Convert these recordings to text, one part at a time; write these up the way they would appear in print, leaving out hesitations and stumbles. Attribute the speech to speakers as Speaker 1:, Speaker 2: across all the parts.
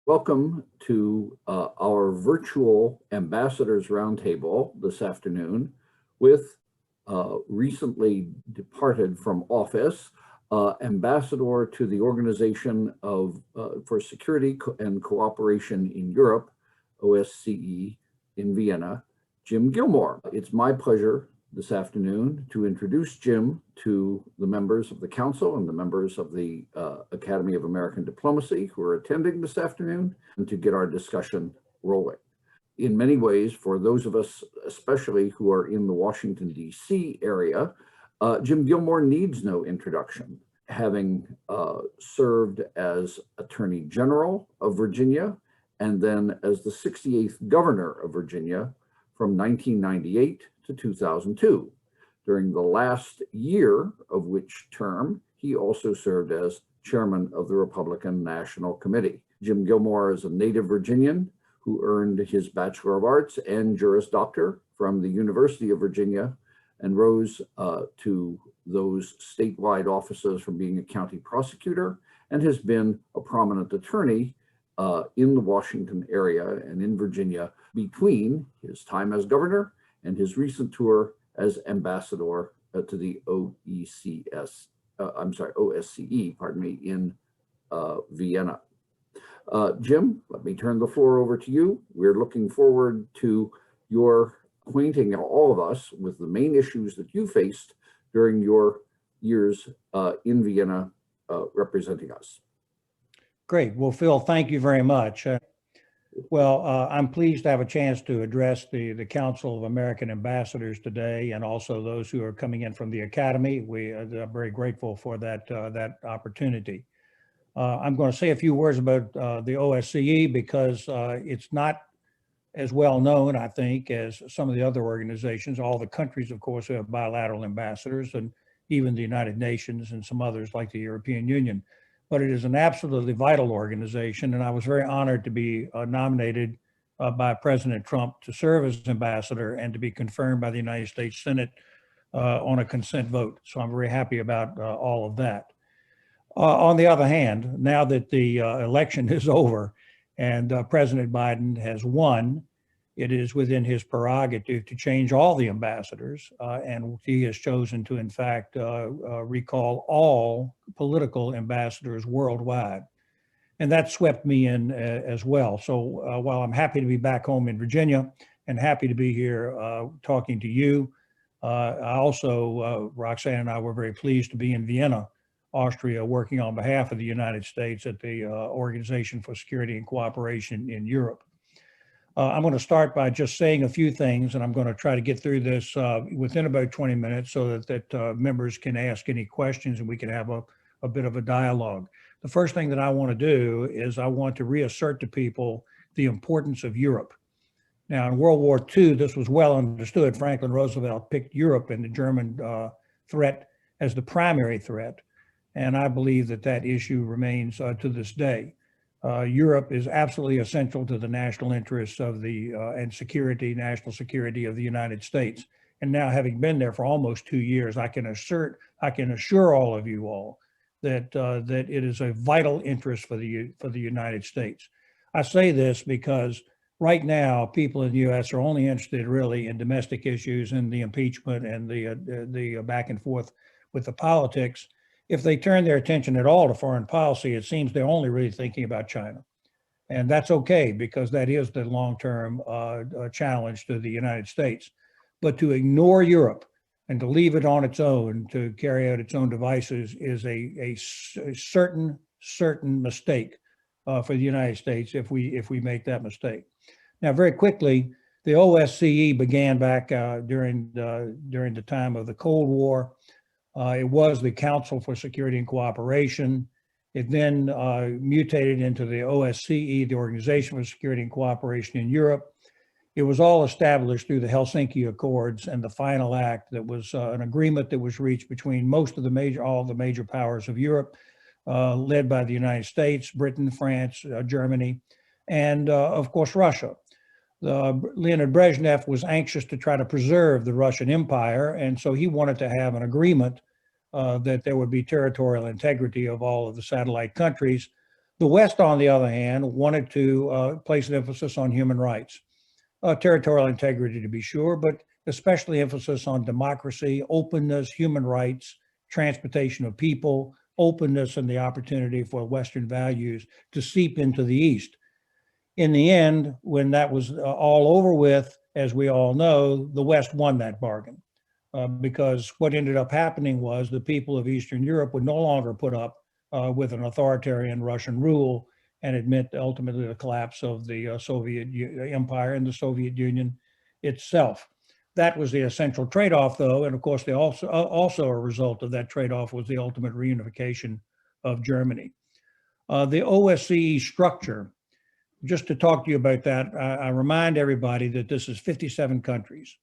Speaker 1: Welcome to our virtual Ambassadors Roundtable this afternoon with recently departed from office Ambassador to the Organization for Security and Cooperation in Europe, OSCE, in Vienna, Jim Gilmore. It's my pleasure this afternoon to introduce Jim to the members of the Council and the members of the Academy of American Diplomacy who are attending this afternoon, and to get our discussion rolling. In many ways, for those of us, especially who are in the Washington, D.C. area, Jim Gilmore needs no introduction, having served as Attorney General of Virginia and then as the 68th Governor of Virginia from 1998 to 2002, during the last year of which term he also served as chairman of the Republican National Committee. Jim Gilmore is a native Virginian who earned his Bachelor of Arts and Juris Doctor from the University of Virginia and rose to those statewide offices from being a county prosecutor, and has been a prominent attorney in the Washington area and in Virginia between his time as governor and his recent tour as ambassador to the OSCE, in Vienna. Jim, let me turn the floor over to you. We're looking forward to your acquainting all of us with the main issues that you faced during your years in Vienna representing us.
Speaker 2: Great. Well, Phil, thank you very much. I'm pleased to have a chance to address the Council of American Ambassadors today, and also those who are coming in from the Academy. We are very grateful for that opportunity. I'm going to say a few words about the OSCE because it's not as well known, I think, as some of the other organizations. All the countries, of course, have bilateral ambassadors, and even the United Nations and some others like the European Union. But it is an absolutely vital organization, and I was very honored to be nominated by President Trump to serve as ambassador and to be confirmed by the United States Senate on a consent vote. So I'm very happy about all of that. On the other hand, now that the election is over and President Biden has won, it is within his prerogative to change all the ambassadors, and he has chosen to, in fact, recall all political ambassadors worldwide. And that swept me in as well. So while I'm happy to be back home in Virginia and happy to be here talking to you, I also, Roxanne and I were very pleased to be in Vienna, Austria, working on behalf of the United States at the Organization for Security and Cooperation in Europe. I'm going to start by just saying a few things, and I'm going to try to get through this within about 20 minutes so that members can ask any questions and we can have a bit of a dialogue. The first thing that I want to do is I want to reassert to people the importance of Europe. Now, in World War II, this was well understood. Franklin Roosevelt picked Europe and the German threat as the primary threat, and I believe that issue remains to this day. Europe is absolutely essential to the national interests of and national security of the United States. And now, having been there for almost 2 years, I can assure all of you all that it is a vital interest for the United States. I say this because right now, people in the U.S. are only interested really in domestic issues and the impeachment and the back and forth with the politics. If they turn their attention at all to foreign policy, it seems they're only really thinking about China. And that's okay, because that is the long-term challenge to the United States. But to ignore Europe and to leave it on its own, to carry out its own devices, is a certain mistake for the United States if we make that mistake. Now, very quickly, the OSCE began back during the time of the Cold War. It was the Council for Security and Cooperation. It then mutated into the OSCE, the Organization for Security and Cooperation in Europe. It was all established through the Helsinki Accords and the final act that was an agreement that was reached between all the major powers of Europe, led by the United States, Britain, France, Germany, and of course, Russia. Leonid Brezhnev was anxious to try to preserve the Russian Empire, and so he wanted to have an agreement that there would be territorial integrity of all of the satellite countries, The West, on the other hand, wanted to place an emphasis on human rights, territorial integrity to be sure, but especially emphasis on democracy, openness, human rights, transportation of people, openness, and the opportunity for Western values to seep into the East. In the end, when that was all over with, as we all know, the West won that bargain. Because what ended up happening was the people of Eastern Europe would no longer put up with an authoritarian Russian rule, and it meant ultimately the collapse of the Soviet Empire and the Soviet Union itself. That was the essential trade-off, though, and of course, also a result of that trade-off was the ultimate reunification of Germany. The OSCE structure, just to talk to you about that, I remind everybody that this is 57 countries.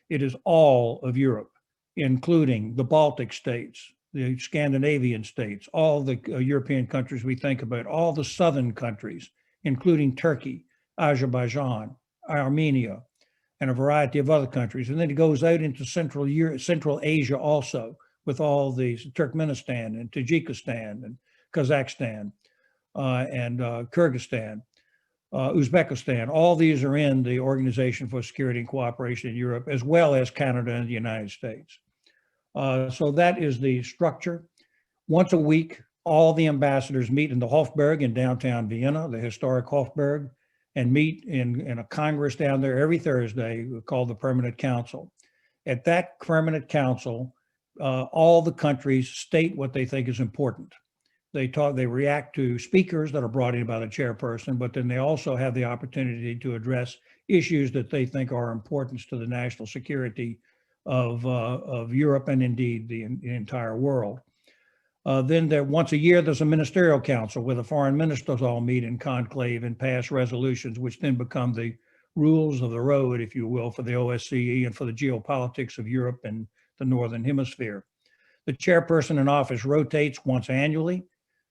Speaker 2: It is all of Europe, including the Baltic states, the Scandinavian states, all the European countries we think about, all the southern countries, including Turkey, Azerbaijan, Armenia, and a variety of other countries. And then it goes out into Central Asia also, with all the Turkmenistan and Tajikistan and Kazakhstan and Kyrgyzstan. Uzbekistan, all these are in the Organization for Security and Cooperation in Europe, as well as Canada and the United States. So that is the structure. Once a week, all the ambassadors meet in the Hofburg in downtown Vienna, the historic Hofburg, and meet in a Congress down there every Thursday called the Permanent Council. At that Permanent Council, all the countries state what they think is important. They react to speakers that are brought in by the chairperson, but then they also have the opportunity to address issues that they think are important to the national security of Europe and indeed the entire world. Then once a year, there's a ministerial council where the foreign ministers all meet in conclave and pass resolutions, which then become the rules of the road, if you will, for the OSCE and for the geopolitics of Europe and the Northern Hemisphere. The chairperson in office rotates once annually.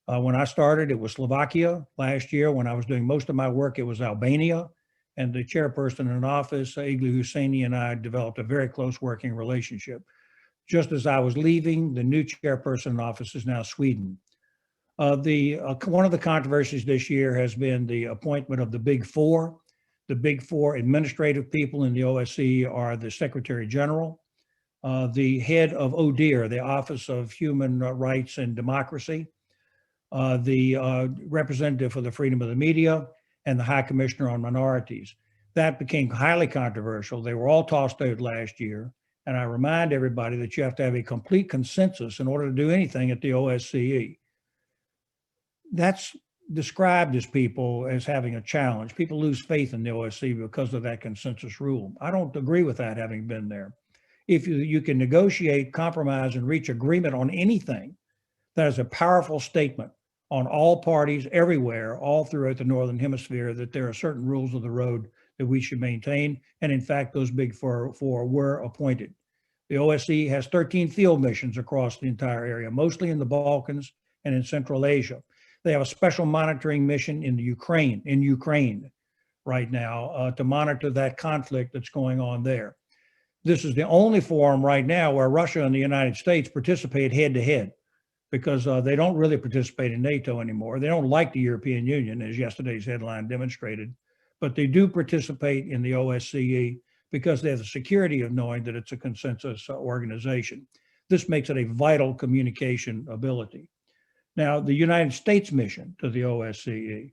Speaker 2: When I started, it was Slovakia. Last year, when I was doing most of my work, it was Albania. And the chairperson in office, Iglu Husseini, and I developed a very close working relationship. Just as I was leaving, the new chairperson in office is now Sweden. One of the controversies this year has been the appointment of the Big Four. The Big Four administrative people in the OSCE are the Secretary General, the head of ODIHR, the Office of Human Rights and Democracy, the representative for the freedom of the media, and the High Commissioner on Minorities. That became highly controversial. They were all tossed out last year. And I remind everybody that you have to have a complete consensus in order to do anything at the OSCE. That's described as people as having a challenge. People lose faith in the OSCE because of that consensus rule. I don't agree with that, having been there. If you can negotiate, compromise, and reach agreement on anything, that is a powerful statement on all parties everywhere, all throughout the Northern Hemisphere, that there are certain rules of the road that we should maintain. And in fact, those Big Four were appointed. The OSCE has 13 field missions across the entire area, mostly in the Balkans and in Central Asia. They have a special monitoring mission in Ukraine right now to monitor that conflict that's going on there. This is the only forum right now where Russia and the United States participate head to head, because they don't really participate in NATO anymore. They don't like the European Union, as yesterday's headline demonstrated, but they do participate in the OSCE because they have the security of knowing that it's a consensus organization. This makes it a vital communication ability. Now, the United States mission to the OSCE.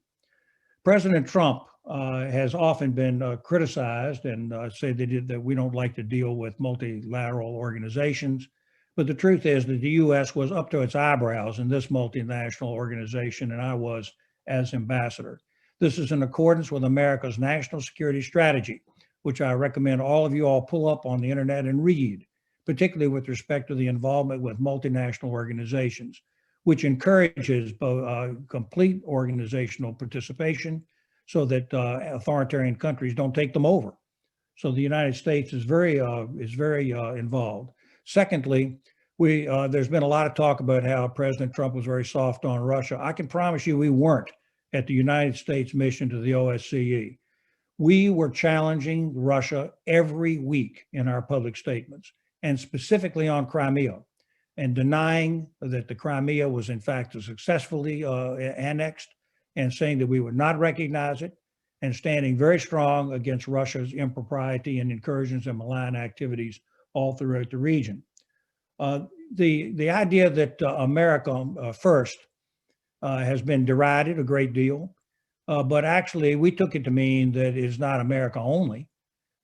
Speaker 2: President Trump has often been criticized and said that we don't like to deal with multilateral organizations. But the truth is that the U.S. was up to its eyebrows in this multinational organization, and I was as ambassador. This is in accordance with America's national security strategy, which I recommend all of you all pull up on the internet and read, particularly with respect to the involvement with multinational organizations, which encourages complete organizational participation so that authoritarian countries don't take them over. So the United States is very involved. Secondly, there's been a lot of talk about how President Trump was very soft on Russia. I can promise you we weren't at the United States mission to the OSCE. We were challenging Russia every week in our public statements, and specifically on Crimea, and denying that the Crimea was in fact successfully annexed, and saying that we would not recognize it, and standing very strong against Russia's impropriety and incursions and malign activities all throughout the region. The idea that America first has been derided a great deal, but actually we took it to mean that it's not America only,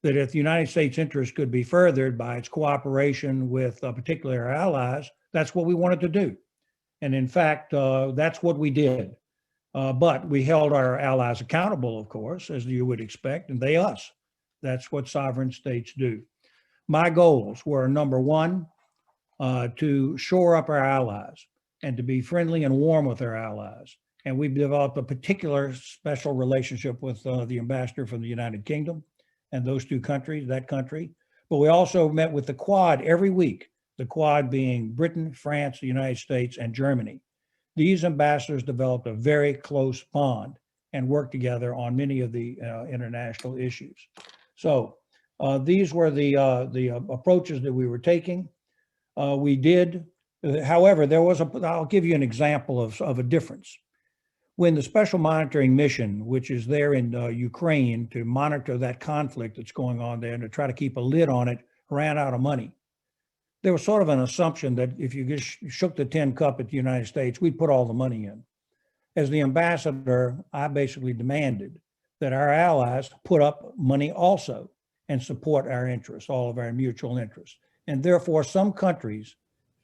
Speaker 2: that if the United States interest could be furthered by its cooperation with particularly our allies, that's what we wanted to do. And in fact, that's what we did. But we held our allies accountable, of course, as you would expect, and they us. That's what sovereign states do. My goals were, number one, to shore up our allies and to be friendly and warm with our allies. And we've developed a particular special relationship with the ambassador from the United Kingdom and those two countries, that country. But we also met with the Quad every week, the Quad being Britain, France, the United States, and Germany. These ambassadors developed a very close bond and worked together on many of the international issues. So these were the approaches that we were taking. We did, however, I'll give you an example of a difference. When the Special Monitoring Mission, which is there in Ukraine to monitor that conflict that's going on there and to try to keep a lid on it, ran out of money. There was sort of an assumption that if you just shook the tin cup at the United States, we'd put all the money in. As the ambassador, I basically demanded that our allies put up money also and support our interests, all of our mutual interests. And therefore, some countries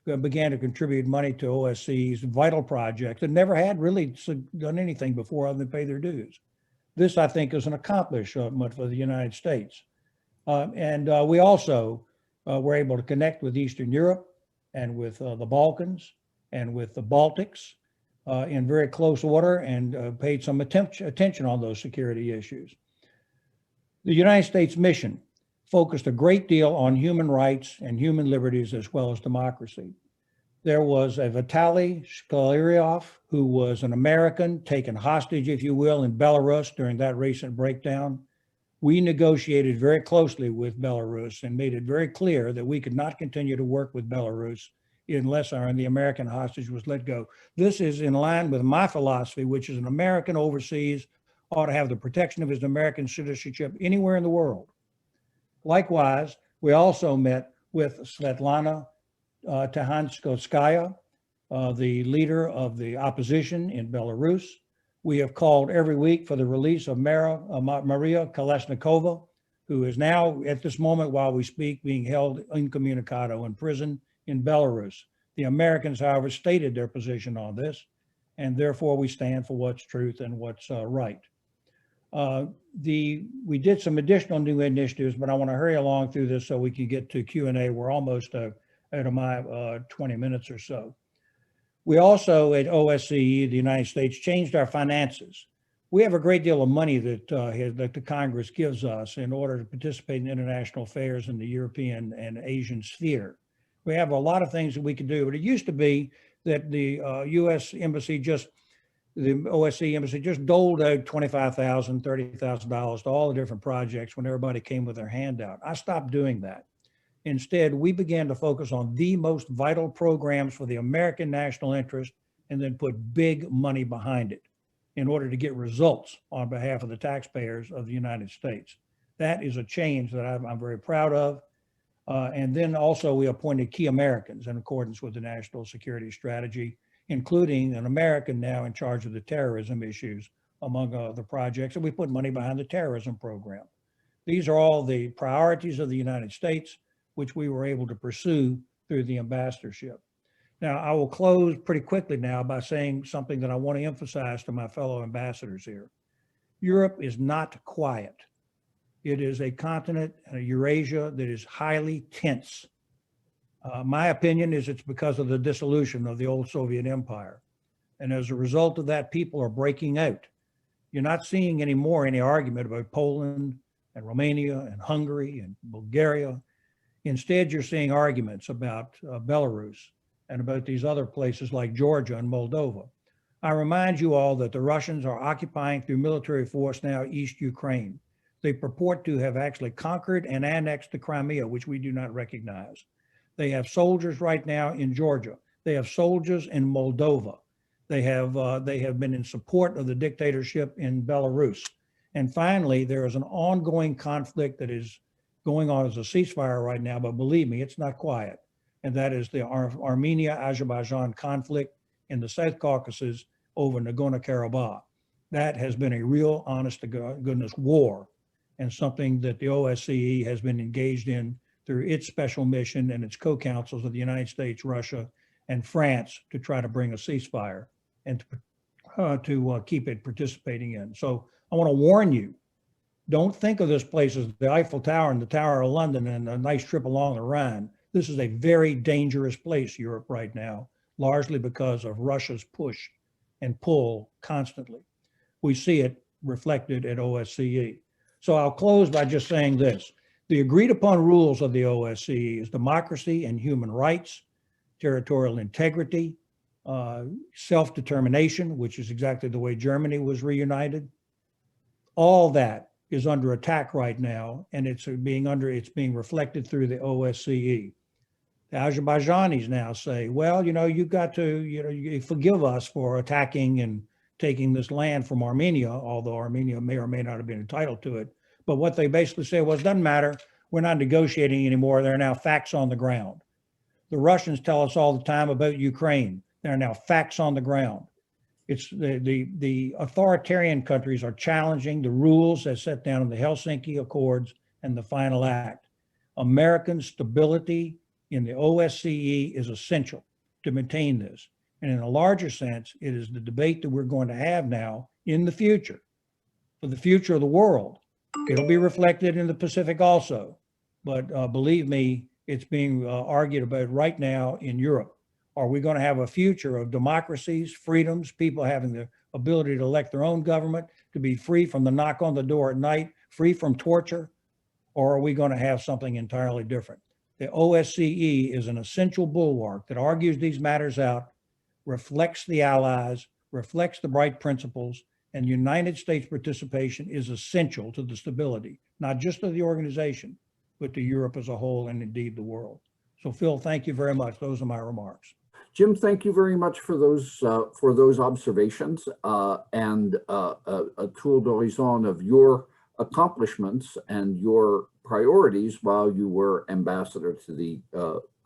Speaker 2: began to contribute money to OSCE's vital projects that never had really done anything before other than pay their dues. This, I think, is an accomplishment for the United States. We also were able to connect with Eastern Europe and with the Balkans and with the Baltics in very close order and paid some attention on those security issues. The United States mission focused a great deal on human rights and human liberties as well as democracy. There was a Vitaly Shkolaryov, who was an American taken hostage, if you will, in Belarus during that recent breakdown. We negotiated very closely with Belarus and made it very clear that we could not continue to work with Belarus unless the American hostage was let go. This is in line with my philosophy, which is an American overseas ought to have the protection of his American citizenship anywhere in the world. Likewise, we also met with Svetlana Tikhanovskaya, the leader of the opposition in Belarus. We have called every week for the release of Maria Kolesnikova, who is now, at this moment while we speak, being held incommunicado in prison in Belarus. The Americans, however, stated their position on this, and therefore we stand for what's truth and what's right. We did some additional new initiatives, but I want to hurry along through this so we can get to Q&A. We're almost out of my 20 minutes or so. We also at OSCE, the United States, changed our finances. We have a great deal of money that the Congress gives us in order to participate in international affairs in the European and Asian sphere. We have a lot of things that we can do, but it used to be that the U.S. Embassy the OSCE Embassy just doled out $25,000, $30,000 to all the different projects when everybody came with their hand out. I stopped doing that. Instead, we began to focus on the most vital programs for the American national interest and then put big money behind it in order to get results on behalf of the taxpayers of the United States. That is a change that I'm very proud of. And then also we appointed key Americans in accordance with the national security strategy, including an American now in charge of the terrorism issues among the projects, and we put money behind the terrorism program. These are all the priorities of the United States, which we were able to pursue through the ambassadorship. Now, I will close pretty quickly now by saying something that I want to emphasize to my fellow ambassadors here. Europe is not quiet. It is a continent, Eurasia, that is highly tense. My opinion is it's because of the dissolution of the old Soviet Empire. And as a result of that, people are breaking out. You're not seeing anymore any argument about Poland and Romania and Hungary and Bulgaria. Instead, you're seeing arguments about Belarus and about these other places like Georgia and Moldova. I remind you all that the Russians are occupying through military force now East Ukraine. They purport to have actually conquered and annexed the Crimea, which we do not recognize. They have soldiers right now in Georgia. They have soldiers in Moldova. They have been in support of the dictatorship in Belarus. And finally, there is an ongoing conflict that is going on as a ceasefire right now, but believe me, it's not quiet. And that is the Armenia-Azerbaijan conflict in the South Caucasus over Nagorno-Karabakh. That has been a real, honest to goodness war, and something that the OSCE has been engaged in through its special mission and its co-counsels of the United States, Russia, and France to try to bring a ceasefire and to keep it participating in. So I want to warn you, don't think of this place as the Eiffel Tower and the Tower of London and a nice trip along the Rhine. This is a very dangerous place, Europe, right now, largely because of Russia's push and pull constantly. We see it reflected at OSCE. So I'll close by just saying this. The agreed upon rules of the OSCE is democracy and human rights, territorial integrity, self-determination, which is exactly the way Germany was reunited. All that is under attack right now, and it's being reflected through the OSCE. The Azerbaijanis now say, well, you've got to, you forgive us for attacking and taking this land from Armenia, although Armenia may or may not have been entitled to it. But what they basically say was, doesn't matter, we're not negotiating anymore. There are now facts on the ground. The Russians tell us all the time about Ukraine. There are now facts on the ground. It's the authoritarian countries are challenging the rules as set down in the Helsinki Accords and the Final Act. American stability in the OSCE is essential to maintain this. And in a larger sense, it is the debate that we're going to have now in the future, for the future of the world. It'll be reflected in the Pacific also. But believe me, it's being argued about right now in Europe. Are we going to have a future of democracies, freedoms, people having the ability to elect their own government, to be free from the knock on the door at night, free from torture? Or are we going to have something entirely different? The OSCE is an essential bulwark that argues these matters out, reflects the allies, reflects the bright principles, and United States participation is essential to the stability, not just of the organization, but to Europe as a whole and indeed the world. So Phil, thank you very much. Those are my remarks.
Speaker 1: Jim, thank you very much for those observations and a tour d'horizon of your accomplishments and your priorities while you were ambassador to the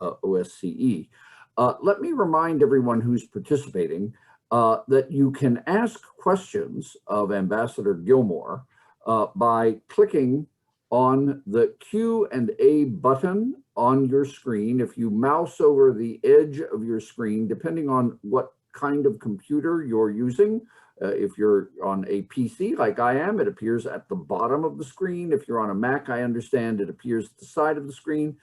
Speaker 1: OSCE. Let me remind everyone who's participating that you can ask questions of Ambassador Gilmore by clicking on the Q&A button on your screen. If you mouse over the edge of your screen, depending on what kind of computer you're using, if you're on a PC like I am, it appears at the bottom of the screen. If you're on a Mac, I understand it appears at the side of the screen.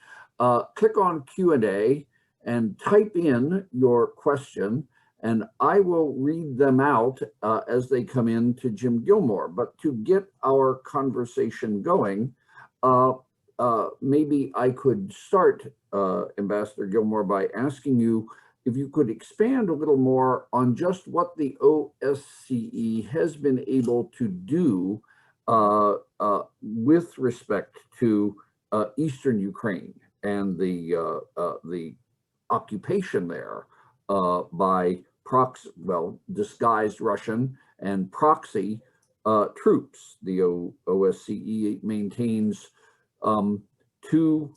Speaker 1: Click on Q&A and type in your question, and I will read them out as they come in to Jim Gilmore. But to get our conversation going, maybe I could start, Ambassador Gilmore, by asking you if you could expand a little more on just what the OSCE has been able to do with respect to Eastern Ukraine and the occupation there by disguised Russian and proxy troops. The OSCE maintains two,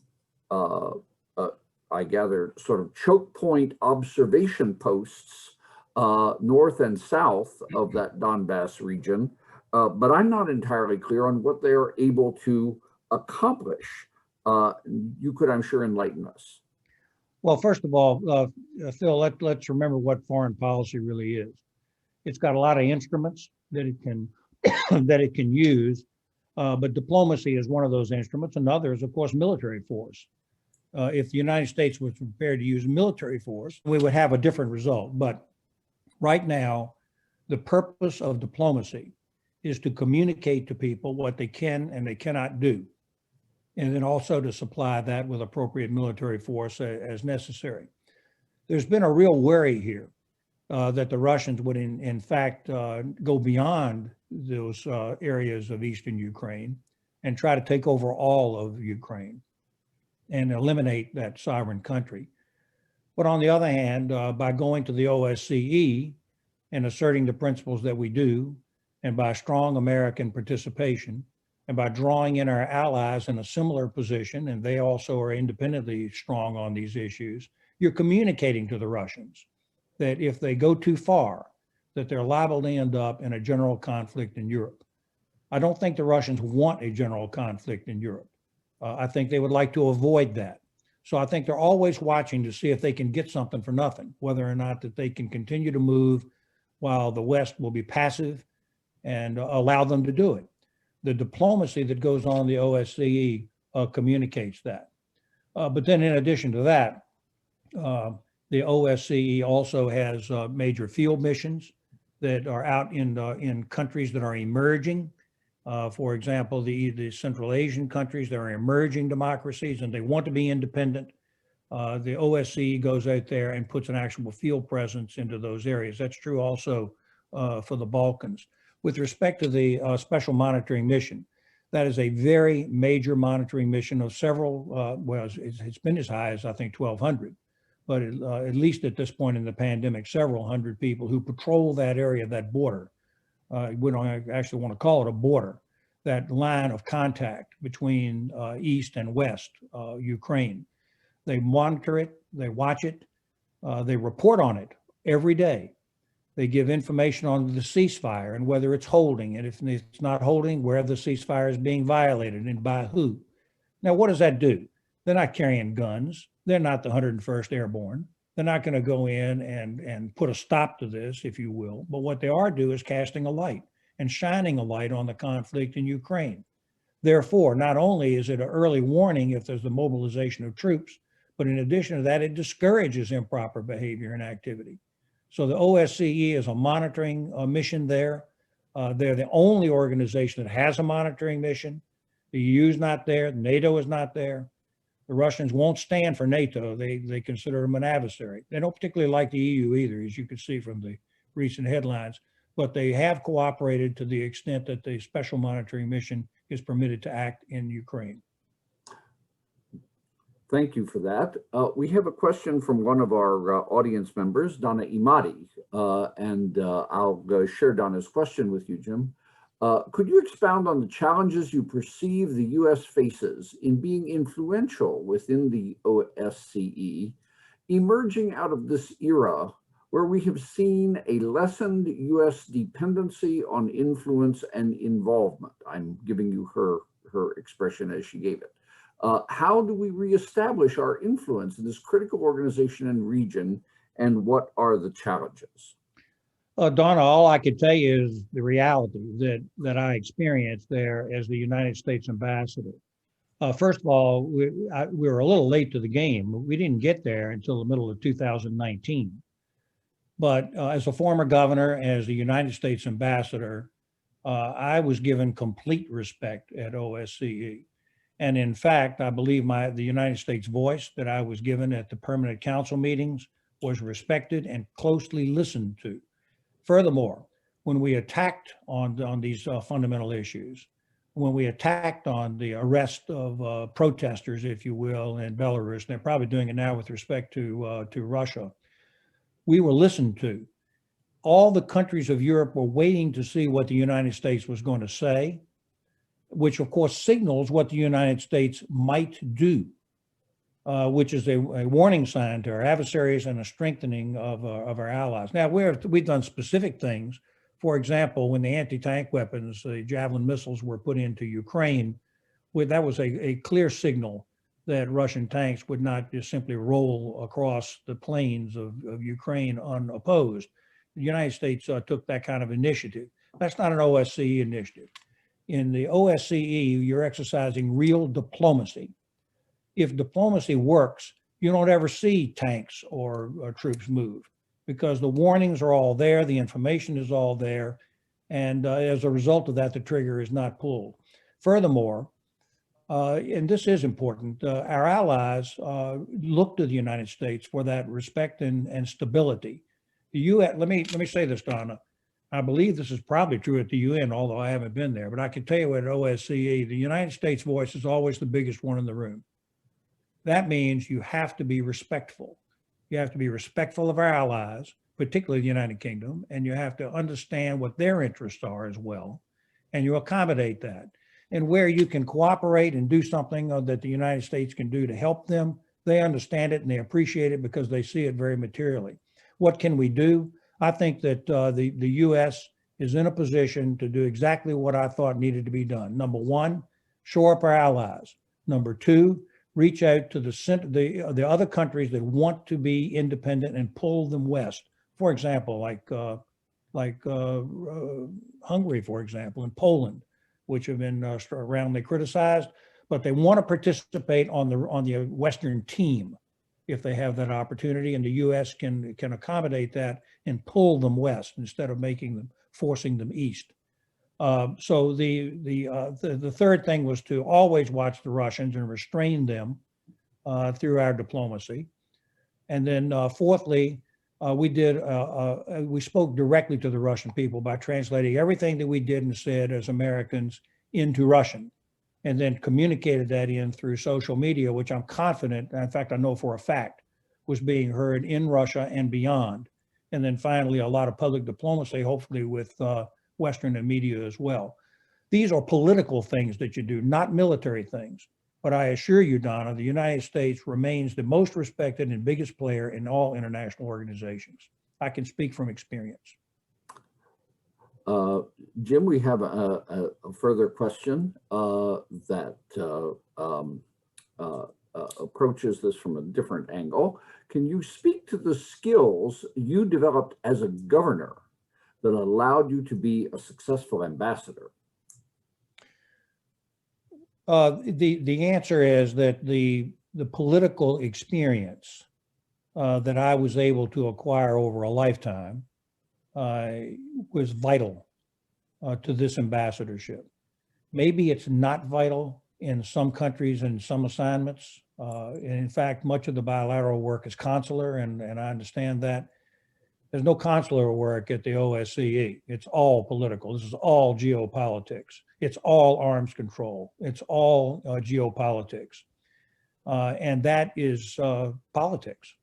Speaker 1: I gather, sort of choke point observation posts north and south of that Donbass region, but I'm not entirely clear on what they are able to accomplish. You could, I'm sure, enlighten us.
Speaker 2: Well, first of all, Phil, let's remember what foreign policy really is. It's got a lot of instruments that it can that it can use, but diplomacy is one of those instruments. Another is, of course, military force. If the United States was prepared to use military force, we would have a different result. But right now, the purpose of diplomacy is to communicate to people what they can and they cannot do, and then also to supply that with appropriate military force as necessary. There's been a real worry here that the Russians would in fact go beyond those areas of Eastern Ukraine and try to take over all of Ukraine and eliminate that sovereign country. But on the other hand, by going to the OSCE, and asserting the principles that we do, and by strong American participation, and by drawing in our allies in a similar position, and they also are independently strong on these issues, you're communicating to the Russians that if they go too far, that they're liable to end up in a general conflict in Europe. I don't think the Russians want a general conflict in Europe. I think they would like to avoid that. So I think they're always watching to see if they can get something for nothing, whether or not that they can continue to move while the West will be passive and allow them to do it. The diplomacy that goes on in the OSCE communicates that. But then in addition to that, the OSCE also has major field missions that are out in countries that are emerging. For example, the Central Asian countries, they're emerging democracies and they want to be independent. The OSCE goes out there and puts an actual field presence into those areas. That's true also for the Balkans. With respect to the special monitoring mission, that is a very major monitoring mission of several, well, it's been as high as I think 1,200, but at least at this point in the pandemic, several hundred people who patrol that area, that border. We don't actually want to call it a border, that line of contact between East and West Ukraine. They monitor it, they watch it, they report on it every day. They give information on the ceasefire and whether it's holding, and if it's not holding, where the ceasefire is being violated and by who. Now, what does that do? They're not carrying guns. They're not the 101st Airborne. They're not going to go in and put a stop to this, if you will. But what they are doing is casting a light and shining a light on the conflict in Ukraine. Therefore, not only is it an early warning if there's the mobilization of troops, but in addition to that, it discourages improper behavior and activity. So the OSCE is a monitoring mission there. They're the only organization that has a monitoring mission. The EU is not there. NATO is not there. The Russians won't stand for NATO. They consider them an adversary. They don't particularly like the EU either, as you can see from the recent headlines, but they have cooperated to the extent that the special monitoring mission is permitted to act in Ukraine.
Speaker 1: Thank you for that. We have a question from one of our audience members, Donna Imadi, and I'll share Donna's question with you, Jim. Could you expound on the challenges you perceive the U.S. faces in being influential within the OSCE, emerging out of this era where we have seen a lessened U.S. dependency on influence and involvement? I'm giving you her expression as she gave it. How do we reestablish our influence in this critical organization and region, and what are the challenges?
Speaker 2: Donna, all I could tell you is the reality that I experienced there as the United States ambassador. First of all, we were a little late to the game. We didn't get there until the middle of 2019. But as a former governor, as the United States ambassador, I was given complete respect at OSCE. And in fact, I believe the United States voice that I was given at the permanent council meetings was respected and closely listened to. Furthermore, when we attacked on these fundamental issues, when we attacked on the arrest of protesters, if you will, in Belarus, and they're probably doing it now with respect to Russia, we were listened to. All the countries of Europe were waiting to see what the United States was going to say, which of course signals what the United States might do, which is a warning sign to our adversaries and a strengthening of our allies. Now, we've done specific things. For example, when the anti-tank weapons, the Javelin missiles were put into Ukraine, that was a clear signal that Russian tanks would not just simply roll across the plains of Ukraine unopposed. The United States took that kind of initiative. That's not an OSCE initiative. In the OSCE, you're exercising real diplomacy. If diplomacy works, you don't ever see tanks or troops move because the warnings are all there, the information is all there, and as a result of that, the trigger is not pulled. Furthermore, and this is important, our allies look to the United States for that respect and stability. The UN, let me say this, Donna. I believe this is probably true at the UN, although I haven't been there, but I can tell you at OSCE, the United States voice is always the biggest one in the room. That means you have to be respectful. You have to be respectful of our allies, particularly the United Kingdom, and you have to understand what their interests are as well, and you accommodate that. And where you can cooperate and do something that the United States can do to help them, they understand it and they appreciate it because they see it very materially. What can we do? I think that the U.S. is in a position to do exactly what I thought needed to be done. Number one, shore up our allies. Number two, reach out to the other countries that want to be independent and pull them west. For example, like Hungary, for example, and Poland, which have been roundly criticized, but they want to participate on the Western team if they have that opportunity, and the U.S. can accommodate that and pull them west instead of forcing them east. So the third thing was to always watch the Russians and restrain them through our diplomacy. And then fourthly, we spoke directly to the Russian people by translating everything that we did and said as Americans into Russian, and then communicated that in through social media, which I'm confident, in fact, I know for a fact, was being heard in Russia and beyond. And then finally, a lot of public diplomacy, hopefully with Western and media as well. These are political things that you do, not military things. But I assure you, Donna, the United States remains the most respected and biggest player in all international organizations. I can speak from experience.
Speaker 1: Jim, we have a further question that approaches this from a different angle. Can you speak to the skills you developed as a governor that allowed you to be a successful ambassador?
Speaker 2: The answer is that the political experience that I was able to acquire over a lifetime was vital to this ambassadorship. Maybe it's not vital in some countries and some assignments. And in fact, much of the bilateral work is consular, and I understand that. There's no consular work at the OSCE. It's all political. This is all geopolitics. It's all arms control. It's all geopolitics. And that is politics.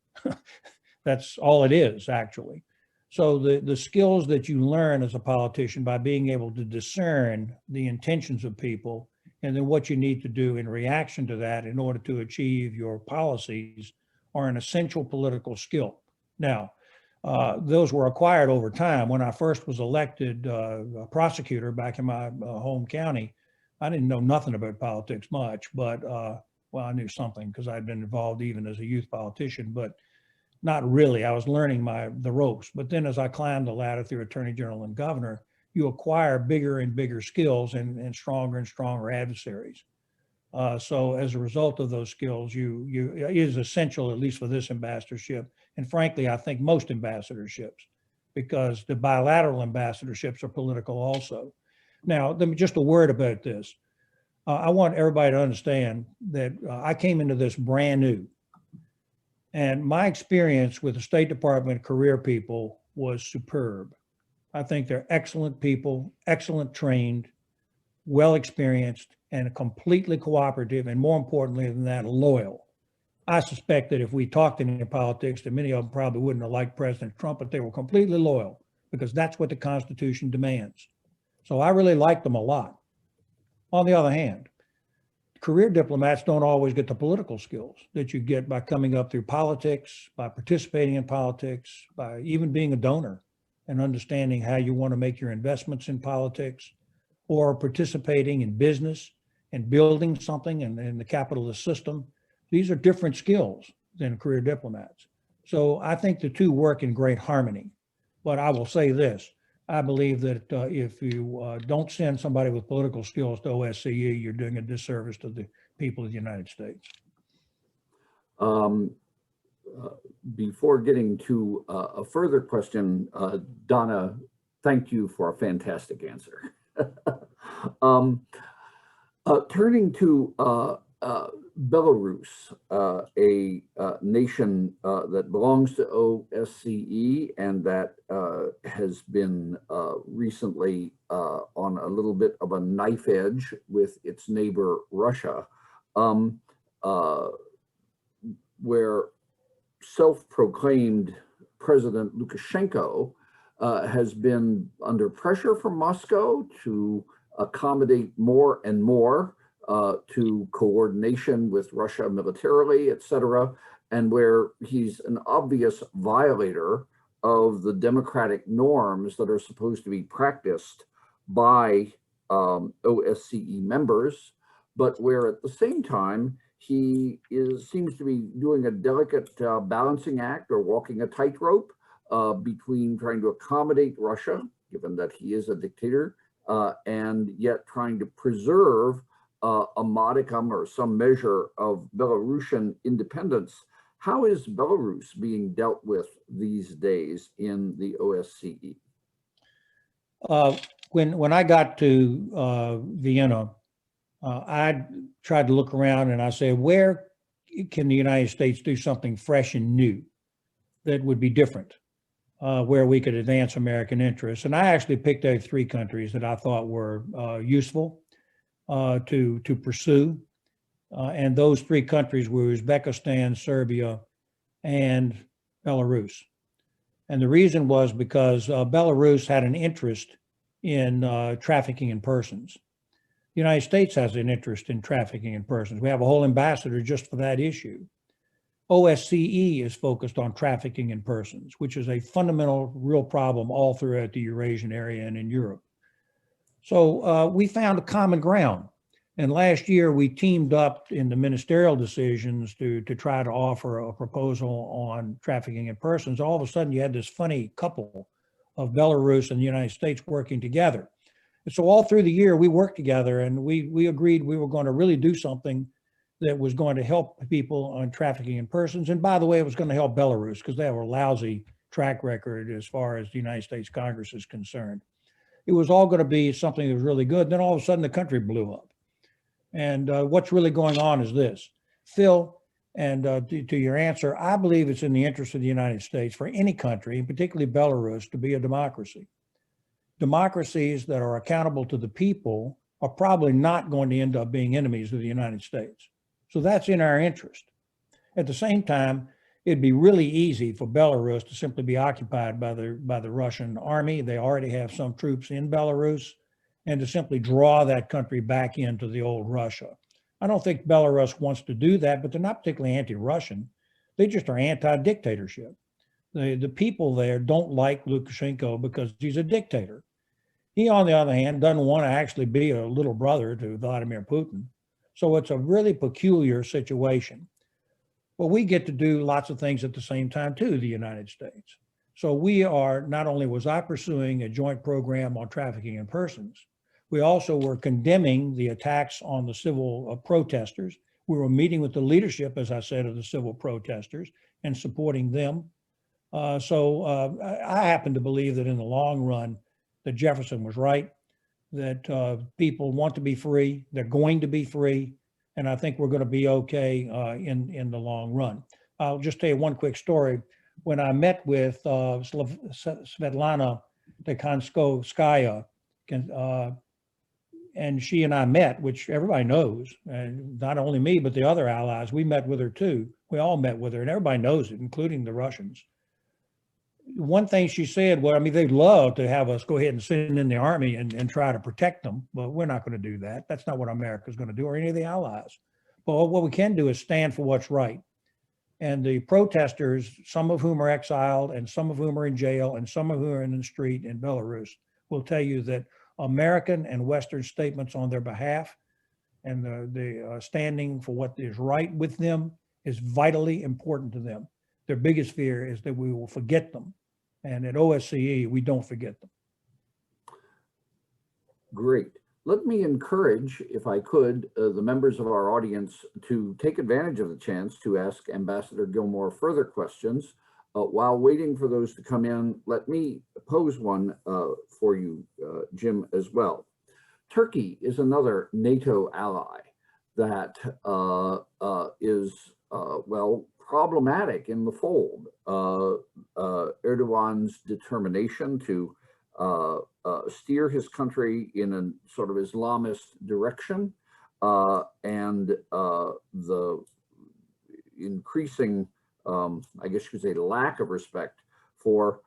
Speaker 2: That's all it is, actually. So the skills that you learn as a politician by being able to discern the intentions of people and then what you need to do in reaction to that in order to achieve your policies are an essential political skill. Now, those were acquired over time. When I first was elected a prosecutor back in my home county, I didn't know nothing about politics much, but well, I knew something because I'd been involved even as a youth politician, but not really. I was learning the ropes. But then as I climbed the ladder through attorney general and governor, you acquire bigger and bigger skills and stronger adversaries. So as a result of those skills, it is essential, at least for this ambassadorship, and frankly, I think most ambassadorships, because the bilateral ambassadorships are political also. Now, just a word about this. I want everybody to understand that I came into this brand new, and my experience with the State Department career people was superb. I think they're excellent people, excellent trained, well experienced, and completely cooperative, and more importantly than that, loyal. I suspect that if we talked in politics, that many of them probably wouldn't have liked President Trump, but they were completely loyal because that's what the Constitution demands. So I really liked them a lot. On the other hand, career diplomats don't always get the political skills that you get by coming up through politics, by participating in politics, by even being a donor and understanding how you want to make your investments in politics, or participating in business and building something in the capitalist system. These are different skills than career diplomats. So I think the two work in great harmony. But I will say this, I believe that if you don't send somebody with political skills to OSCE, you're doing a disservice to the people of the United States.
Speaker 1: Before getting to a further question, Donna, thank you for a fantastic answer. Turning to Belarus, a nation that belongs to OSCE and that has been recently on a little bit of a knife edge with its neighbor Russia, where self-proclaimed President Lukashenko has been under pressure from Moscow to accommodate more and more to coordination with Russia militarily, et cetera, and where he's an obvious violator of the democratic norms that are supposed to be practiced by OSCE members, but where at the same time seems to be doing a delicate balancing act or walking a tightrope between trying to accommodate Russia, given that he is a dictator, and yet trying to preserve a modicum or some measure of Belarusian independence. How is Belarus being dealt with these days in the OSCE?
Speaker 2: When I got to Vienna, I tried to look around and I said, where can the United States do something fresh and new that would be different, where we could advance American interests? And I actually picked out 3 countries that I thought were useful to pursue. And those 3 countries were Uzbekistan, Serbia, and Belarus. And the reason was because Belarus had an interest in trafficking in persons. The United States has an interest in trafficking in persons. We have a whole ambassador just for that issue. OSCE is focused on trafficking in persons, which is a fundamental, real problem all throughout the Eurasian area and in Europe. So we found a common ground. And last year we teamed up in the ministerial decisions to try to offer a proposal on trafficking in persons. All of a sudden you had this funny couple of Belarus and the United States working together. And so all through the year we worked together and we agreed we were going to really do something that was going to help people on trafficking in persons. And by the way, it was going to help Belarus because they have a lousy track record as far as the United States Congress is concerned. It was all going to be something that was really good. Then all of a sudden the country blew up. And what's really going on is this. Phil, and to your answer, I believe it's in the interest of the United States for any country, and particularly Belarus, to be a democracy. Democracies that are accountable to the people are probably not going to end up being enemies of the United States. So that's in our interest. At the same time, it'd be really easy for Belarus to simply be occupied by the Russian army. They already have some troops in Belarus, and to simply draw that country back into the old Russia. I don't think Belarus wants to do that, but they're not particularly anti-Russian. They just are anti-dictatorship. The people there don't like Lukashenko because he's a dictator. He, on the other hand, doesn't want to actually be a little brother to Vladimir Putin. So it's a really peculiar situation. Well, we get to do lots of things at the same time too, the United States. So we are, not only was I pursuing a joint program on trafficking in persons, we also were condemning the attacks on the civil protesters. We were meeting with the leadership, as I said, of the civil protesters and supporting them. So I happen to believe that in the long run, that Jefferson was right, that people want to be free, they're going to be free, and I think we're going to be okay in the long run. I'll just tell you one quick story. When I met with Svetlana Tikhanovskaya, and she and I met, which everybody knows, and not only me, but the other allies, we met with her too. We all met with her, and everybody knows it, including the Russians. One thing she said, well, I mean, they'd love to have us go ahead and send in the army and try to protect them, but we're not going to do that. That's not what America's going to do, or any of the allies. But what we can do is stand for what's right. And the protesters, some of whom are exiled and some of whom are in jail and some of whom are in the street in Belarus, will tell you that American and Western statements on their behalf and the standing for what is right with them is vitally important to them. Their biggest fear is that we will forget them. And at OSCE, we don't forget them.
Speaker 1: Great. Let me encourage, if I could, the members of our audience to take advantage of the chance to ask Ambassador Gilmore further questions. While waiting for those to come in, let me pose one for you, Jim, as well. Turkey is another NATO ally that is, well, problematic in the fold. Erdogan's determination to steer his country in a sort of Islamist direction, and the increasing, I guess you could say, lack of respect for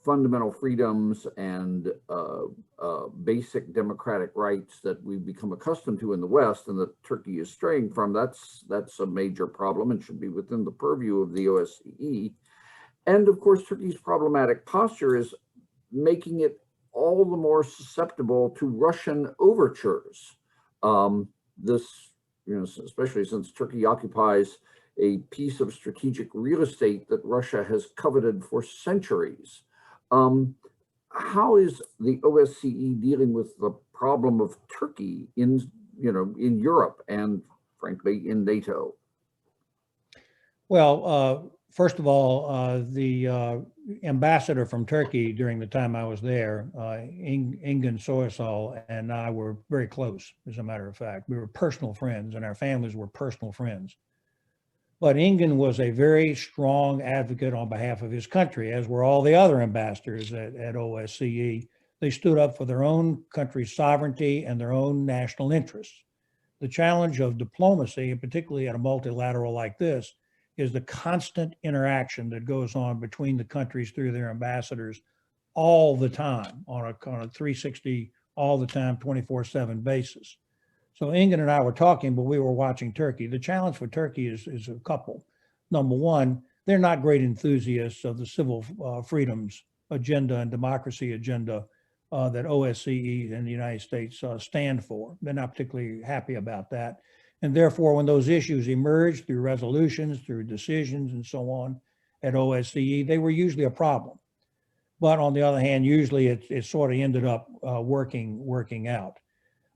Speaker 1: fundamental freedoms and basic democratic rights that we've become accustomed to in the West and that Turkey is straying from, that's a major problem and should be within the purview of the OSCE. And of course, Turkey's problematic posture is making it all the more susceptible to Russian overtures. This, especially since Turkey occupies a piece of strategic real estate that Russia has coveted for centuries. How is the OSCE dealing with the problem of Turkey in Europe and frankly in NATO?
Speaker 2: Well, first of all, the ambassador from Turkey during the time I was there, Engin Soysal, and I were very close, as a matter of fact. We were personal friends and our families were personal friends. But Engin was a very strong advocate on behalf of his country, as were all the other ambassadors at OSCE. They stood up for their own country's sovereignty and their own national interests. The challenge of diplomacy, and particularly at a multilateral like this, is the constant interaction that goes on between the countries through their ambassadors all the time on a 360, all the time, 24/7 basis. So Engin and I were talking, but we were watching Turkey. The challenge for Turkey is a couple. Number one, they're not great enthusiasts of the civil freedoms agenda and democracy agenda that OSCE and the United States stand for. They're not particularly happy about that. And therefore, when those issues emerge through resolutions, through decisions and so on at OSCE, they were usually a problem. But on the other hand, usually it sort of ended up working out.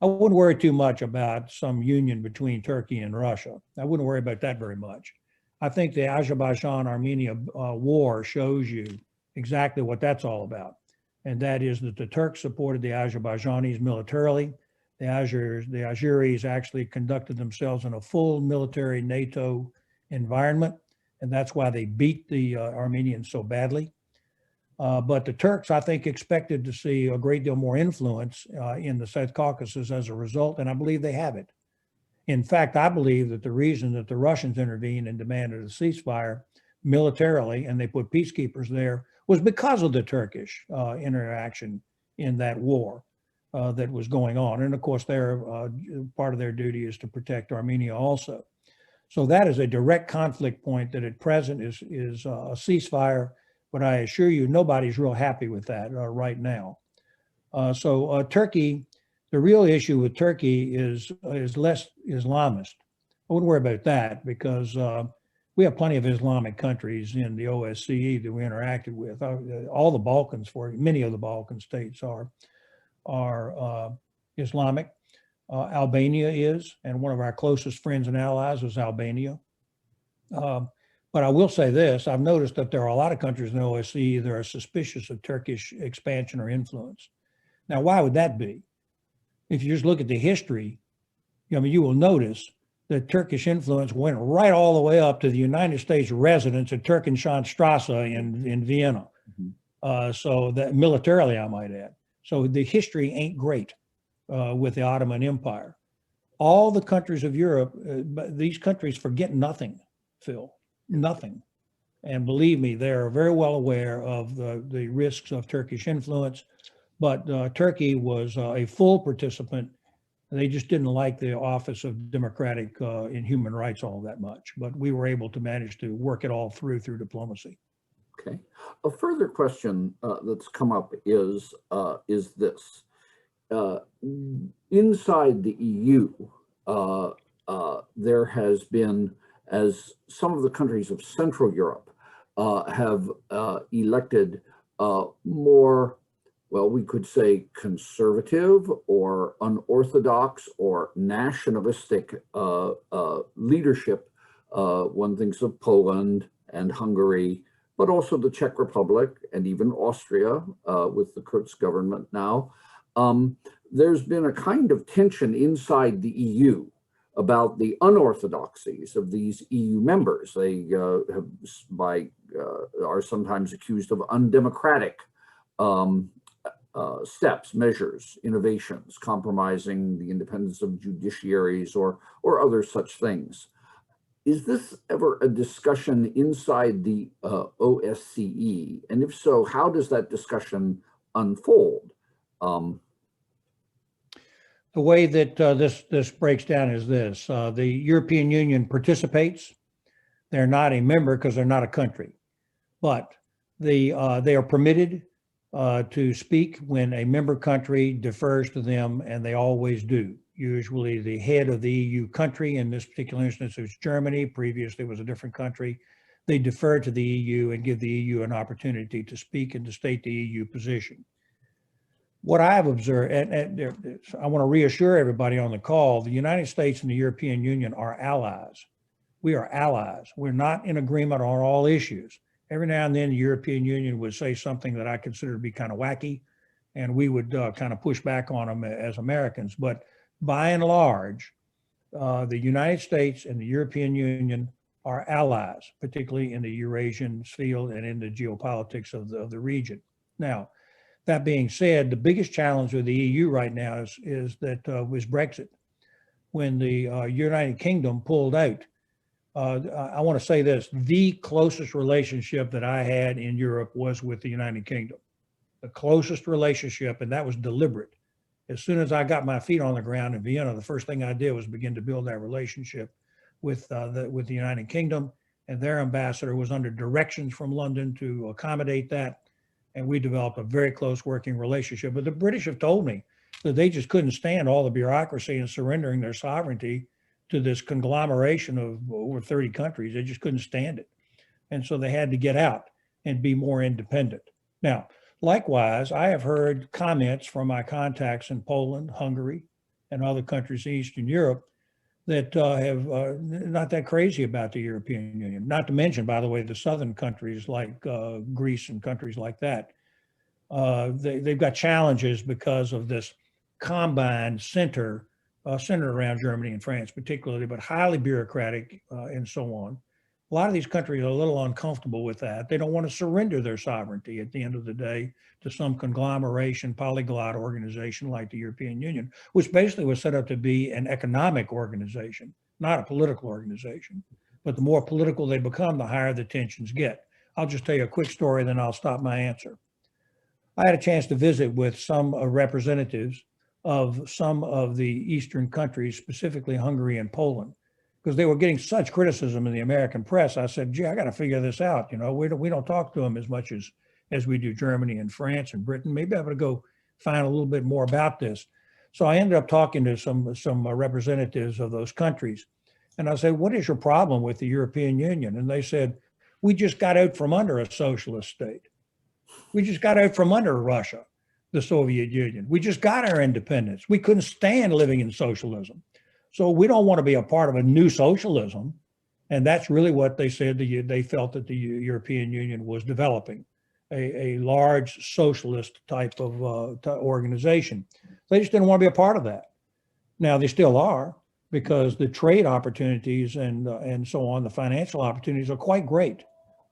Speaker 2: I wouldn't worry too much about some union between Turkey and Russia. I wouldn't worry about that very much. I think the Azerbaijan-Armenia war shows you exactly what that's all about. And that is that the Turks supported the Azerbaijanis militarily. The Azeris actually conducted themselves in a full military NATO environment. And that's why they beat the Armenians so badly. But the Turks, I think, expected to see a great deal more influence in the South Caucasus as a result, and I believe they have it. In fact, I believe that the reason that the Russians intervened and demanded a ceasefire militarily, and they put peacekeepers there, was because of the Turkish interaction in that war that was going on. And of course, part of their duty is to protect Armenia also. So that is a direct conflict point that at present is a ceasefire. But I assure you, nobody's real happy with that right now. So Turkey, the real issue with Turkey is less Islamist. I wouldn't worry about that because we have plenty of Islamic countries in the OSCE that we interacted with. All the Balkans, many of the Balkan states are Islamic. Albania is, and one of our closest friends and allies is Albania. But I will say this, I've noticed that there are a lot of countries in the OSCE that are suspicious of Turkish expansion or influence. Now, why would that be? If you just look at the history, you will notice that Turkish influence went right all the way up to the United States residents at Türkenschanstrasse in Vienna. Mm-hmm. So that militarily, I might add. So the history ain't great with the Ottoman Empire. All the countries of Europe, these countries forget nothing, Phil. Nothing. And believe me, they're very well aware of the risks of Turkish influence, but Turkey was a full participant. They just didn't like the Office of Democratic and Human Rights all that much, but we were able to manage to work it all through diplomacy.
Speaker 1: Okay. A further question that's come up is this. Inside the EU, there has been, as some of the countries of Central Europe have elected more, well, we could say conservative or unorthodox or nationalistic leadership. One thinks of Poland and Hungary, but also the Czech Republic and even Austria with the Kurz government now. There's been a kind of tension inside the EU about the unorthodoxies of these EU members. They are sometimes accused of undemocratic steps, measures, innovations, compromising the independence of judiciaries or other such things. Is this ever a discussion inside the OSCE? And if so, how does that discussion unfold?
Speaker 2: The way that this breaks down is this: the European Union participates. They're not a member because they're not a country, but they are permitted to speak when a member country defers to them, and they always do. Usually the head of the EU country, in this particular instance it was Germany, previously it was a different country, they defer to the EU and give the EU an opportunity to speak and to state the EU position. What I've observed, and I want to reassure everybody on the call, the United States and the European Union are allies. We are allies. We're not in agreement on all issues. Every now and then the European Union would say something that I consider to be kind of wacky, and we would kind of push back on them as Americans. But by and large, the United States and the European Union are allies, particularly in the Eurasian field and in the geopolitics of the region. Now, that being said, the biggest challenge with the EU right now is that was Brexit. When the United Kingdom pulled out, I want to say this: the closest relationship that I had in Europe was with the United Kingdom. The closest relationship, and that was deliberate. As soon as I got my feet on the ground in Vienna, the first thing I did was begin to build that relationship with the United Kingdom, and their ambassador was under directions from London to accommodate that, and we developed a very close working relationship. But the British have told me that they just couldn't stand all the bureaucracy and surrendering their sovereignty to this conglomeration of over 30 countries. They just couldn't stand it. And so they had to get out and be more independent. Now, likewise, I have heard comments from my contacts in Poland, Hungary, and other countries in Eastern Europe that have not that crazy about the European Union. Not to mention, by the way, the southern countries like Greece and countries like that. They've got challenges because of this combined center centered around Germany and France particularly, but highly bureaucratic and so on. A lot of these countries are a little uncomfortable with that. They don't want to surrender their sovereignty at the end of the day to some conglomeration, polyglot organization like the European Union, which basically was set up to be an economic organization, not a political organization. But the more political they become, the higher the tensions get. I'll just tell you a quick story, then I'll stop my answer. I had a chance to visit with some representatives of some of the Eastern countries, specifically Hungary and Poland, because they were getting such criticism in the American press. I said, gee, I got to figure this out. You know, we don't talk to them as much as we do Germany and France and Britain. Maybe I'm going to go find a little bit more about this. So I ended up talking to some representatives of those countries. And I said, what is your problem with the European Union? And they said, we just got out from under a socialist state. We just got out from under Russia, the Soviet Union. We just got our independence. We couldn't stand living in socialism. So we don't want to be a part of a new socialism. And that's really what they said. They felt that the European Union was developing a large socialist type of organization. They just didn't want to be a part of that. Now they still are, because the trade opportunities and so on, the financial opportunities are quite great.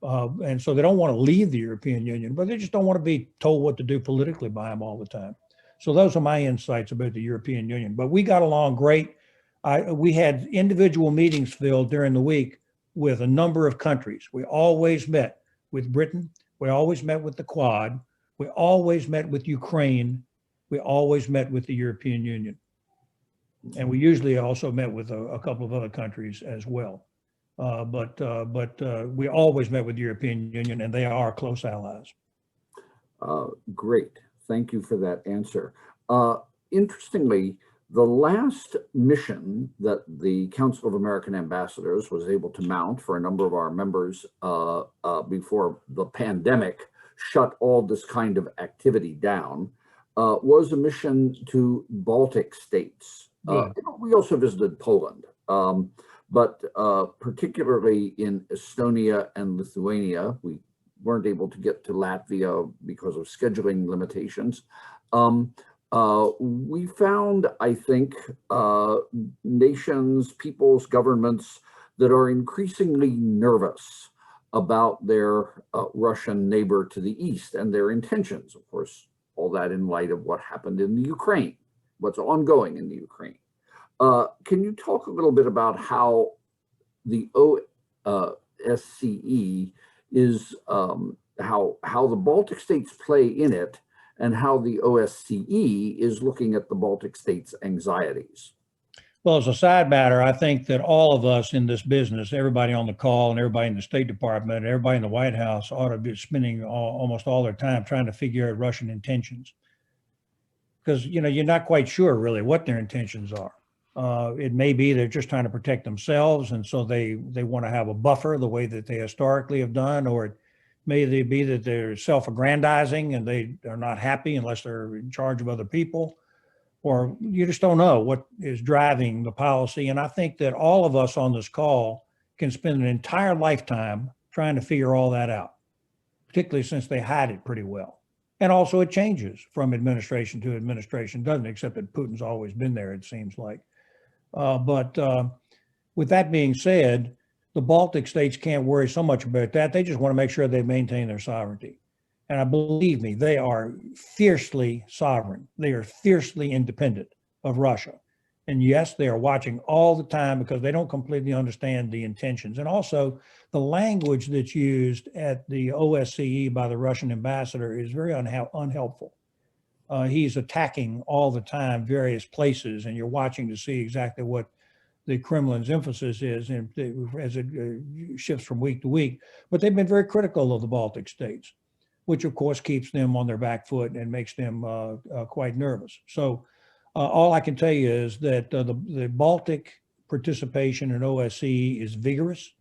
Speaker 2: And so they don't want to leave the European Union, but they just don't want to be told what to do politically by them all the time. So those are my insights about the European Union. But we got along great. We had individual meetings, Phil, during the week with a number of countries. We always met with Britain. We always met with the Quad. We always met with Ukraine. We always met with the European Union. And we usually also met with a couple of other countries as well. But we always met with the European Union, and they are close allies.
Speaker 1: Great. Thank you for that answer. Interestingly, the last mission that the Council of American Ambassadors was able to mount for a number of our members before the pandemic shut all this kind of activity down was a mission to Baltic states. We also visited Poland. But particularly in Estonia and Lithuania, we weren't able to get to Latvia because of scheduling limitations. We found, I think, nations, peoples, governments that are increasingly nervous about their Russian neighbor to the east and their intentions. Of course, all that in light of what happened in the Ukraine, what's ongoing in the Ukraine. Can you talk a little bit about how the OSCE is how the Baltic states play in it, and how the OSCE is looking at the Baltic states' anxieties.
Speaker 2: Well, as a side matter, I think that all of us in this business, everybody on the call and everybody in the State Department, everybody in the White House ought to be spending almost all their time trying to figure out Russian intentions. Because, you know, you're not quite sure really what their intentions are. It may be they're just trying to protect themselves, and so they want to have a buffer the way that they historically have done, or it may be that they're self-aggrandizing and they are not happy unless they're in charge of other people, or you just don't know what is driving the policy. And I think that all of us on this call can spend an entire lifetime trying to figure all that out, particularly since they hide it pretty well. And also it changes from administration to administration, doesn't it? Except that Putin's always been there, it seems like. But with that being said, the Baltic states can't worry so much about that. They just want to make sure they maintain their sovereignty. And I believe me, they are fiercely sovereign. They are fiercely independent of Russia. And yes, they are watching all the time because they don't completely understand the intentions. And also the language that's used at the OSCE by the Russian ambassador is very unhelpful. He's attacking all the time various places, and you're watching to see exactly what the Kremlin's emphasis is and as it shifts from week to week. But they've been very critical of the Baltic states, which of course keeps them on their back foot and makes them quite nervous. So all I can tell you is that the Baltic participation in OSCE is vigorous.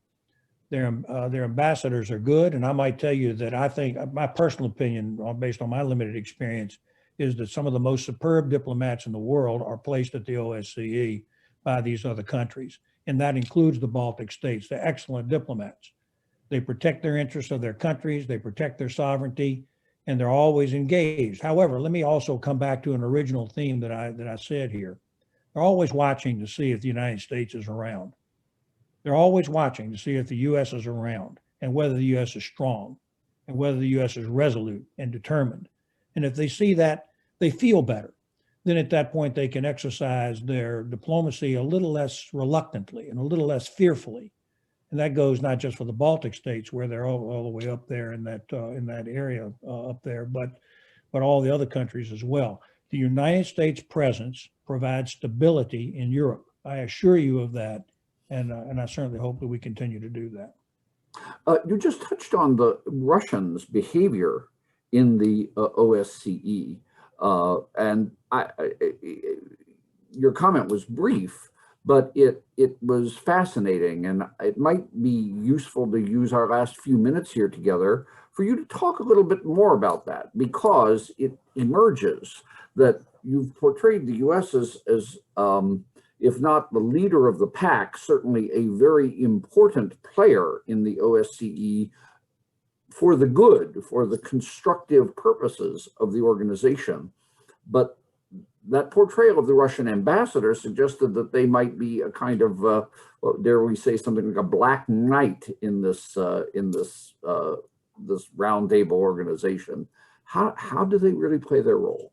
Speaker 2: Their ambassadors are good. And I might tell you that I think my personal opinion, based on my limited experience, is that some of the most superb diplomats in the world are placed at the OSCE by these other countries. And that includes the Baltic states. They're excellent diplomats. They protect their interests of their countries, they protect their sovereignty, and they're always engaged. However, let me also come back to an original theme that I said here. They're always watching to see if the United States is around. They're always watching to see if the U.S. is around and whether the U.S. is strong and whether the U.S. is resolute and determined. And if they see that, they feel better. Then at that point, they can exercise their diplomacy a little less reluctantly and a little less fearfully. And that goes not just for the Baltic states, where they're all the way up there in that area up there, but all the other countries as well. The United States presence provides stability in Europe. I assure you of that, and I certainly hope that we continue to do that.
Speaker 1: You just touched on the Russians' behavior in the OSCE, and your comment was brief, but it was fascinating, and it might be useful to use our last few minutes here together for you to talk a little bit more about that, because it emerges that you've portrayed the U.S. as if not the leader of the pack, certainly a very important player in the OSCE for the good, for the constructive purposes of the organization. But that portrayal of the Russian ambassador suggested that they might be a kind of, dare we say, something like a black knight in this roundtable organization. How do they really play their role?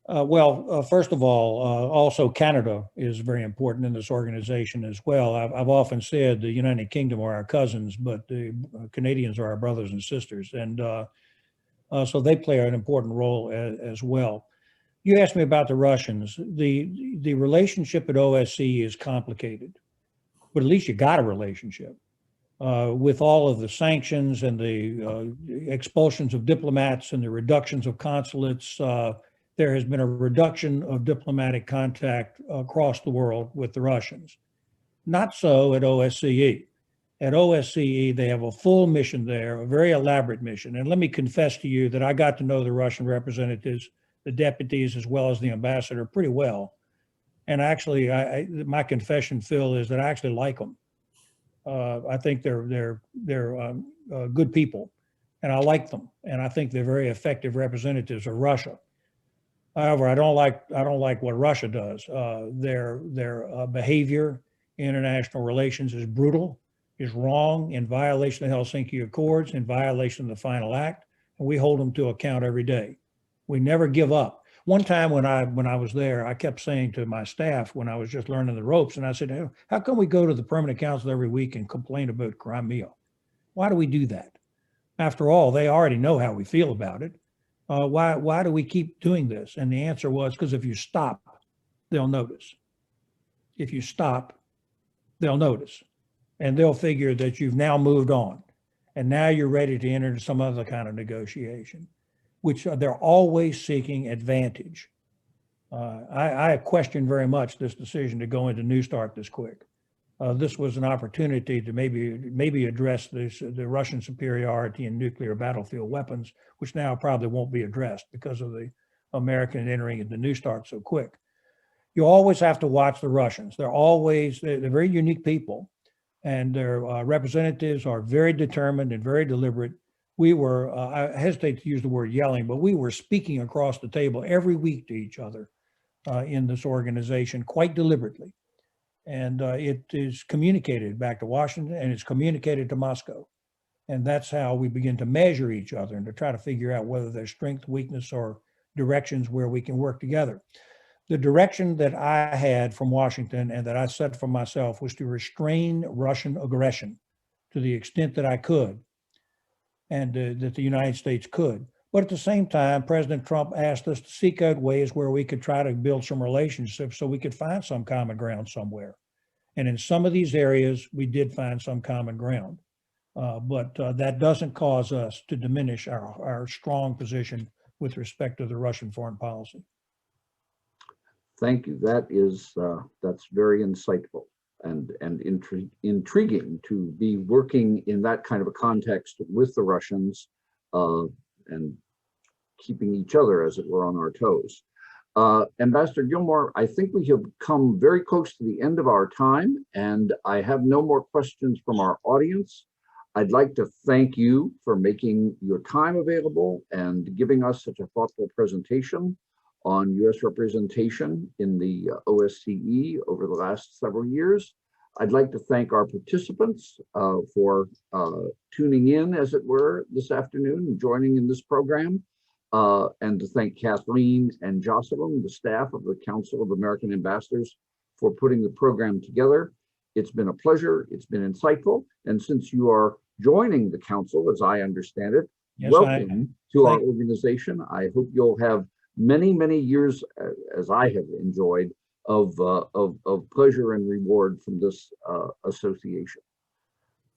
Speaker 2: First of all, also Canada is very important in this organization as well. I've often said the United Kingdom are our cousins, but the Canadians are our brothers and sisters. And so they play an important role as well. You asked me about the Russians. The relationship at OSCE is complicated, but at least you got a relationship. With all of the sanctions and the expulsions of diplomats and the reductions of consulates, there has been a reduction of diplomatic contact across the world with the Russians. Not so at OSCE. At OSCE, they have a full mission there, a very elaborate mission. And let me confess to you that I got to know the Russian representatives, the deputies, as well as the ambassador pretty well. And actually, my confession, Phil, is that I actually like them. I think they're good people, and I like them. And I think they're very effective representatives of Russia. However, I don't like what Russia does. Their behavior in international relations is brutal, is wrong, in violation of the Helsinki Accords, in violation of the Final Act, and we hold them to account every day. We never give up. One time when I was there, I kept saying to my staff when I was just learning the ropes, and I said, "Hey, how come we go to the Permanent Council every week and complain about Crimea? Why do we do that? After all, they already know how we feel about it. Why do we keep doing this?" And the answer was because if you stop, they'll notice. If you stop, they'll notice, and they'll figure that you've now moved on, and now you're ready to enter into some other kind of negotiation, which they're always seeking advantage. I question very much this decision to go into New START this quick. This was an opportunity to maybe address the Russian superiority in nuclear battlefield weapons, which now probably won't be addressed because of the American entering into New START so quick. You always have to watch the Russians. They're very unique people, and their representatives are very determined and very deliberate. We were, I hesitate to use the word yelling, but we were speaking across the table every week to each other in this organization quite deliberately. And it is communicated back to Washington and it's communicated to Moscow. And that's how we begin to measure each other and to try to figure out whether there's strength, weakness, or directions where we can work together. The direction that I had from Washington and that I set for myself was to restrain Russian aggression to the extent that I could and that the United States could. But at the same time, President Trump asked us to seek out ways where we could try to build some relationships so we could find some common ground somewhere. And in some of these areas, we did find some common ground. But that doesn't cause us to diminish our strong position with respect to the Russian foreign policy.
Speaker 1: Thank you. That's very insightful and intriguing to be working in that kind of a context with the Russians and keeping each other, as it were, on our toes. Ambassador Gilmore, I think we have come very close to the end of our time, and I have no more questions from our audience. I'd like to thank you for making your time available and giving us such a thoughtful presentation on U.S. representation in the OSCE over the last several years. I'd like to thank our participants for tuning in, as it were, this afternoon and joining in this program, and to thank Kathleen and Jocelyn, the staff of the Council of American Ambassadors, for putting the program together. It's been a pleasure. It's been insightful. And since you are joining the Council, as I understand it, yes, welcome to our organization. I hope you'll have many, many years, as I have enjoyed, of pleasure and reward from this association.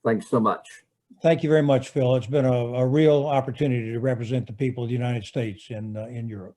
Speaker 1: Thanks so much.
Speaker 2: Thank you very much, Phil. It's been a real opportunity to represent the people of the United States in Europe.